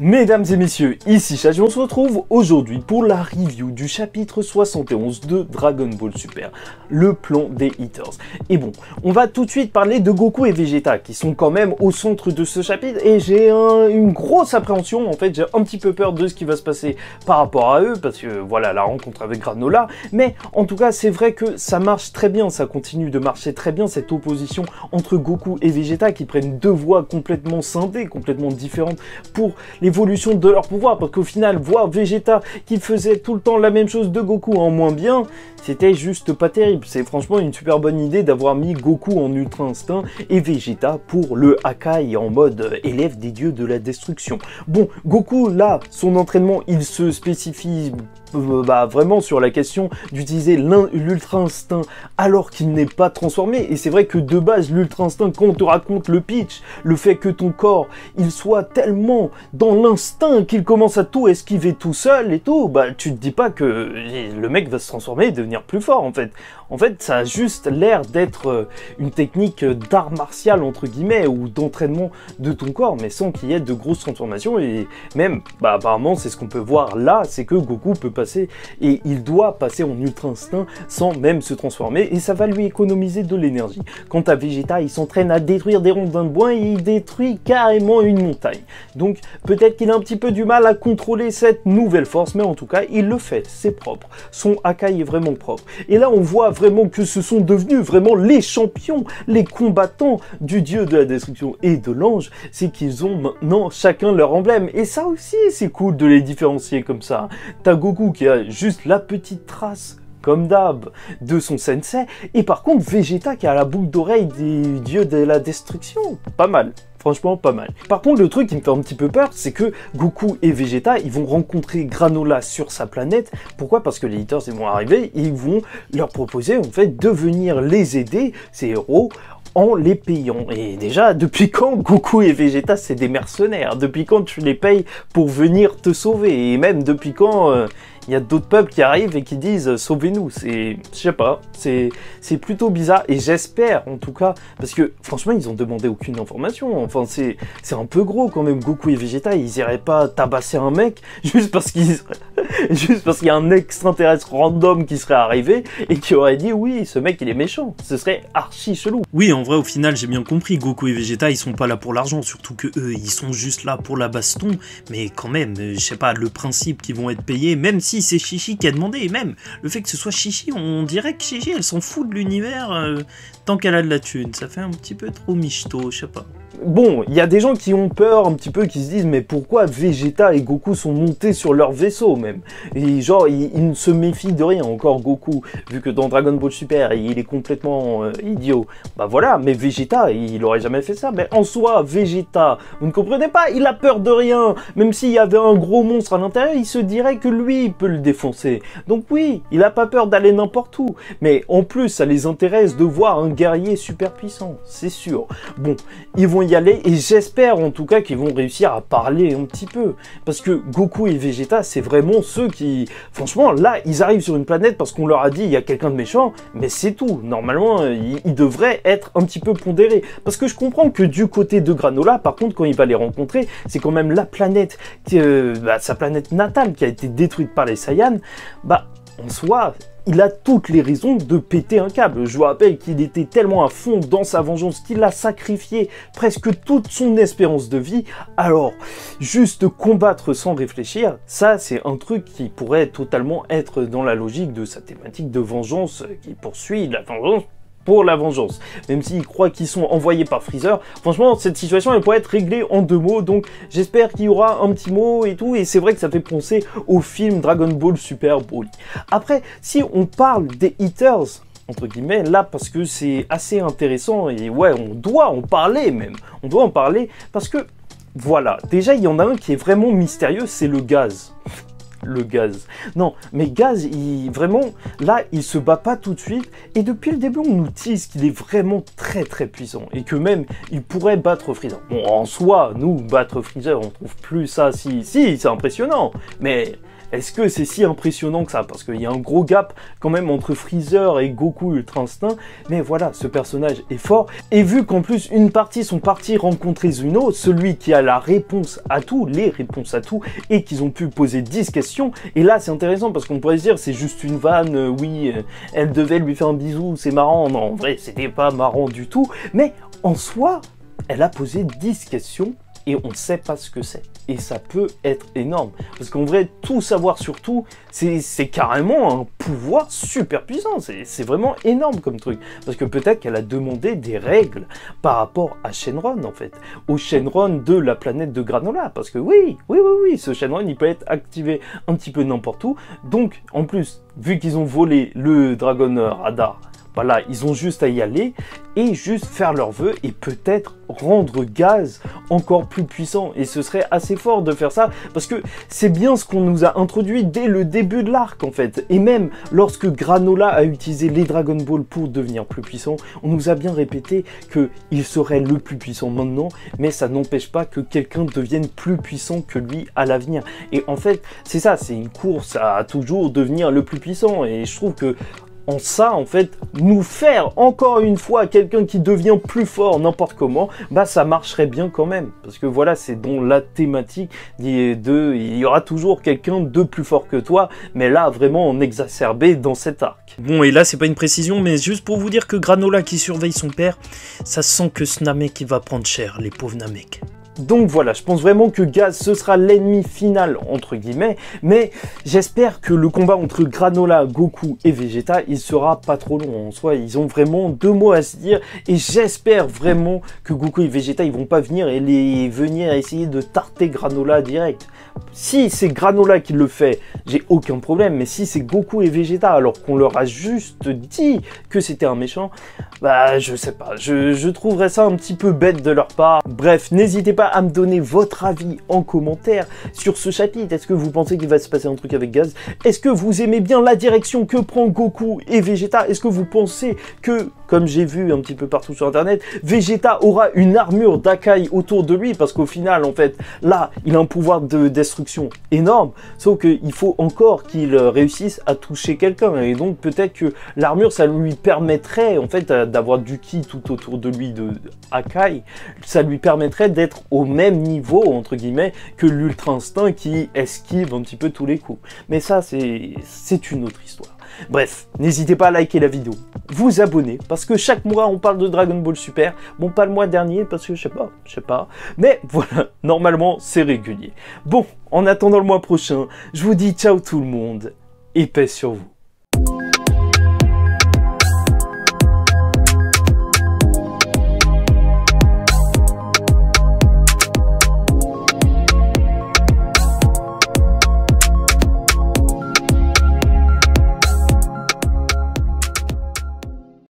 Mesdames et messieurs, ici Chachi, on se retrouve aujourd'hui pour la review du chapitre 71 de Dragon Ball Super, le plan des Eaters. Et bon, on va tout de suite parler de Goku et Vegeta, qui sont quand même au centre de ce chapitre, et j'ai une grosse appréhension, en fait, j'ai un petit peu peur de ce qui va se passer par rapport à eux, parce que voilà, la rencontre avec Granola, mais en tout cas, c'est vrai que ça marche très bien, ça continue de marcher très bien, cette opposition entre Goku et Vegeta, qui prennent deux voies complètement scindées, complètement différentes, pour l'évolution de leur pouvoir, parce qu'au final, voir Vegeta qui faisait tout le temps la même chose de Goku en moins bien, c'était juste pas terrible. C'est franchement une super bonne idée d'avoir mis Goku en Ultra Instinct et Vegeta pour le Hakai en mode élève des dieux de la destruction. Bon, Goku, là, son entraînement, il se spécifie vraiment sur la question d'utiliser l'Ultra Instinct alors qu'il n'est pas transformé. Et c'est vrai que de base, l'Ultra Instinct, quand on te raconte le pitch, le fait que ton corps, il soit tellement dans l'instinct qu'il commence à tout esquiver tout seul et tout, bah tu te dis pas que le mec va se transformer et devenir plus fort en fait. En fait, ça a juste l'air d'être une technique d'art martial entre guillemets ou d'entraînement de ton corps, mais sans qu'il y ait de grosses transformations. Et même, bah apparemment, c'est ce qu'on peut voir là, c'est que Goku peut passer et il doit passer en Ultra Instinct sans même se transformer, et ça va lui économiser de l'énergie. Quant à Vegeta, il s'entraîne à détruire des rondins de bois et il détruit carrément une montagne. Donc peut-être qu'il a un petit peu du mal à contrôler cette nouvelle force, mais en tout cas, il le fait, c'est propre. Son Hakai est vraiment propre. Et là, on voit vraiment que ce sont devenus vraiment les champions, les combattants du dieu de la destruction et de l'ange. C'est qu'ils ont maintenant chacun leur emblème. Et ça aussi, c'est cool de les différencier comme ça. T'as Goku qui a juste la petite trace, comme d'hab, de son sensei, et par contre Vegeta qui a la boucle d'oreille des dieux de la destruction. Pas mal. Franchement, pas mal. Par contre, le truc qui me fait un petit peu peur, c'est que Goku et Vegeta, ils vont rencontrer Granola sur sa planète. Pourquoi? Parce que les Eaters, ils vont arriver, et ils vont leur proposer, en fait, de venir les aider, ces héros, en les payant. Et déjà, depuis quand Goku et Vegeta, c'est des mercenaires? Depuis quand tu les payes pour venir te sauver? Et même depuis quand il y a d'autres peuples qui arrivent et qui disent sauvez-nous? C'est, je sais pas, c'est plutôt bizarre, et j'espère en tout cas, parce que franchement ils ont demandé aucune information, enfin c'est un peu gros quand même. Goku et Vegeta, ils iraient pas tabasser un mec juste parce qu'il y a un extraterrestre random qui serait arrivé et qui aurait dit oui, ce mec il est méchant. Ce serait archi chelou. Oui, en vrai au final j'ai bien compris, Goku et Vegeta ils sont pas là pour l'argent, surtout que eux ils sont juste là pour la baston, mais quand même, je sais pas, le principe qu'ils vont être payés, même si c'est Chichi qui a demandé, et même le fait que ce soit Chichi, on dirait que Chichi elle s'en fout de l'univers tant qu'elle a de la thune, ça fait un petit peu trop michto, je sais pas. Bon, il y a des gens qui ont peur un petit peu, qui se disent mais pourquoi Vegeta et Goku sont montés sur leur vaisseau même? Et genre, ils ne se méfient de rien, encore Goku, vu que dans Dragon Ball Super, il est complètement idiot. Bah voilà, mais Vegeta, il aurait jamais fait ça. Mais en soi, Vegeta, vous ne comprenez pas, il a peur de rien. Même s'il y avait un gros monstre à l'intérieur, il se dirait que lui, il peut le défoncer. Donc oui, il a pas peur d'aller n'importe où. Mais en plus, ça les intéresse de voir un guerrier super puissant, c'est sûr. Bon, ils vont y aller, et j'espère en tout cas qu'ils vont réussir à parler un petit peu, parce que Goku et Vegeta, c'est vraiment ceux qui, franchement, là, ils arrivent sur une planète parce qu'on leur a dit il y a quelqu'un de méchant, mais c'est tout. Normalement, ils devraient être un petit peu pondérés, parce que je comprends que du côté de Granola, par contre, quand il va les rencontrer, c'est quand même la planète, sa planète natale qui a été détruite par les Saiyans. Bah, en soi, il a toutes les raisons de péter un câble. Je vous rappelle qu'il était tellement à fond dans sa vengeance qu'il a sacrifié presque toute son espérance de vie. Alors, juste combattre sans réfléchir, ça c'est un truc qui pourrait totalement être dans la logique de sa thématique de vengeance, qui poursuit la vengeance pour la vengeance, même s'ils croient qu'ils sont envoyés par Freezer. Franchement, cette situation elle pourrait être réglée en 2 mots, donc j'espère qu'il y aura un petit mot et tout, et c'est vrai que ça fait penser au film Dragon Ball Super Broly. Après, si on parle des Eaters, entre guillemets, là, parce que c'est assez intéressant, et ouais, on doit en parler même, on doit en parler, parce que, voilà, déjà il y en a un qui est vraiment mystérieux, c'est le gaz. le Gaz. Non, mais Gaz, vraiment, là, il se bat pas tout de suite, et depuis le début, on nous tease qu'il est vraiment très très puissant, et que même, il pourrait battre Freezer. Bon, en soi, nous, battre Freezer, on trouve plus ça si c'est impressionnant, mais... est-ce que c'est si impressionnant que ça? Parce qu'il y a un gros gap quand même entre Freezer et Goku Ultra Instinct. Mais voilà, ce personnage est fort. Et vu qu'en plus, une partie sont partis rencontrer Zuno, celui qui a la réponse à tout, les réponses à tout, et qu'ils ont pu poser 10 questions. Et là, c'est intéressant parce qu'on pourrait se dire, c'est juste une vanne, oui, elle devait lui faire un bisou, c'est marrant. Non, en vrai, c'était pas marrant du tout. Mais en soi, elle a posé 10 questions. Et on ne sait pas ce que c'est. Et ça peut être énorme. Parce qu'en vrai, tout savoir sur tout, c'est carrément un pouvoir super puissant. C'est vraiment énorme comme truc. Parce que peut-être qu'elle a demandé des règles par rapport à Shenron, en fait. Au Shenron de la planète de Granola. Parce que oui, ce Shenron, il peut être activé un petit peu n'importe où. Donc, en plus, vu qu'ils ont volé le Dragon Radar, voilà, ils ont juste à y aller et juste faire leur vœu et peut-être rendre Gaz encore plus puissant. Et ce serait assez fort de faire ça parce que c'est bien ce qu'on nous a introduit dès le début de l'arc en fait. Et même lorsque Granola a utilisé les Dragon Ball pour devenir plus puissant, on nous a bien répété qu'il serait le plus puissant maintenant, mais ça n'empêche pas que quelqu'un devienne plus puissant que lui à l'avenir. Et en fait, c'est ça, c'est une course à toujours devenir le plus puissant. Et je trouve que en ça, en fait, nous faire encore une fois quelqu'un qui devient plus fort n'importe comment, bah ça marcherait bien quand même. Parce que voilà, c'est dans la thématique il y aura toujours quelqu'un de plus fort que toi, mais là, vraiment en exacerbé dans cet arc. Bon, et là, c'est pas une précision, mais juste pour vous dire que Granola qui surveille son père, ça sent que ce Namek, il va prendre cher, les pauvres Namek. Donc voilà, je pense vraiment que Gaz, ce sera l'ennemi final, entre guillemets, mais j'espère que le combat entre Granola, Goku et Vegeta, il sera pas trop long en soi, ils ont vraiment 2 mots à se dire, et j'espère vraiment que Goku et Vegeta, ils vont pas venir essayer de tarter Granola direct. Si c'est Granola qui le fait, j'ai aucun problème, mais si c'est Goku et Vegeta, alors qu'on leur a juste dit que c'était un méchant, bah je sais pas, je trouverais ça un petit peu bête de leur part. Bref, n'hésitez pas à me donner votre avis en commentaire sur ce chapitre. Est-ce que vous pensez qu'il va se passer un truc avec Gaz? Est-ce que vous aimez bien la direction que prend Goku et Vegeta? Est-ce que vous pensez que, comme j'ai vu un petit peu partout sur internet, Vegeta aura une armure d'Akai autour de lui? Parce qu'au final, en fait, là, il a un pouvoir de destruction énorme, sauf qu'il faut encore qu'il réussisse à toucher quelqu'un. Et donc, peut-être que l'armure, ça lui permettrait, en fait, d'avoir du ki tout autour de lui de Akai. Ça lui permettrait d'être au même niveau, entre guillemets, que l'Ultra Instinct qui esquive un petit peu tous les coups. Mais ça, c'est une autre histoire. Bref, n'hésitez pas à liker la vidéo, vous abonner, parce que chaque mois on parle de Dragon Ball Super. Bon, pas le mois dernier, parce que je sais pas, mais voilà, normalement c'est régulier. Bon, en attendant le mois prochain, je vous dis ciao tout le monde, et paix sur vous.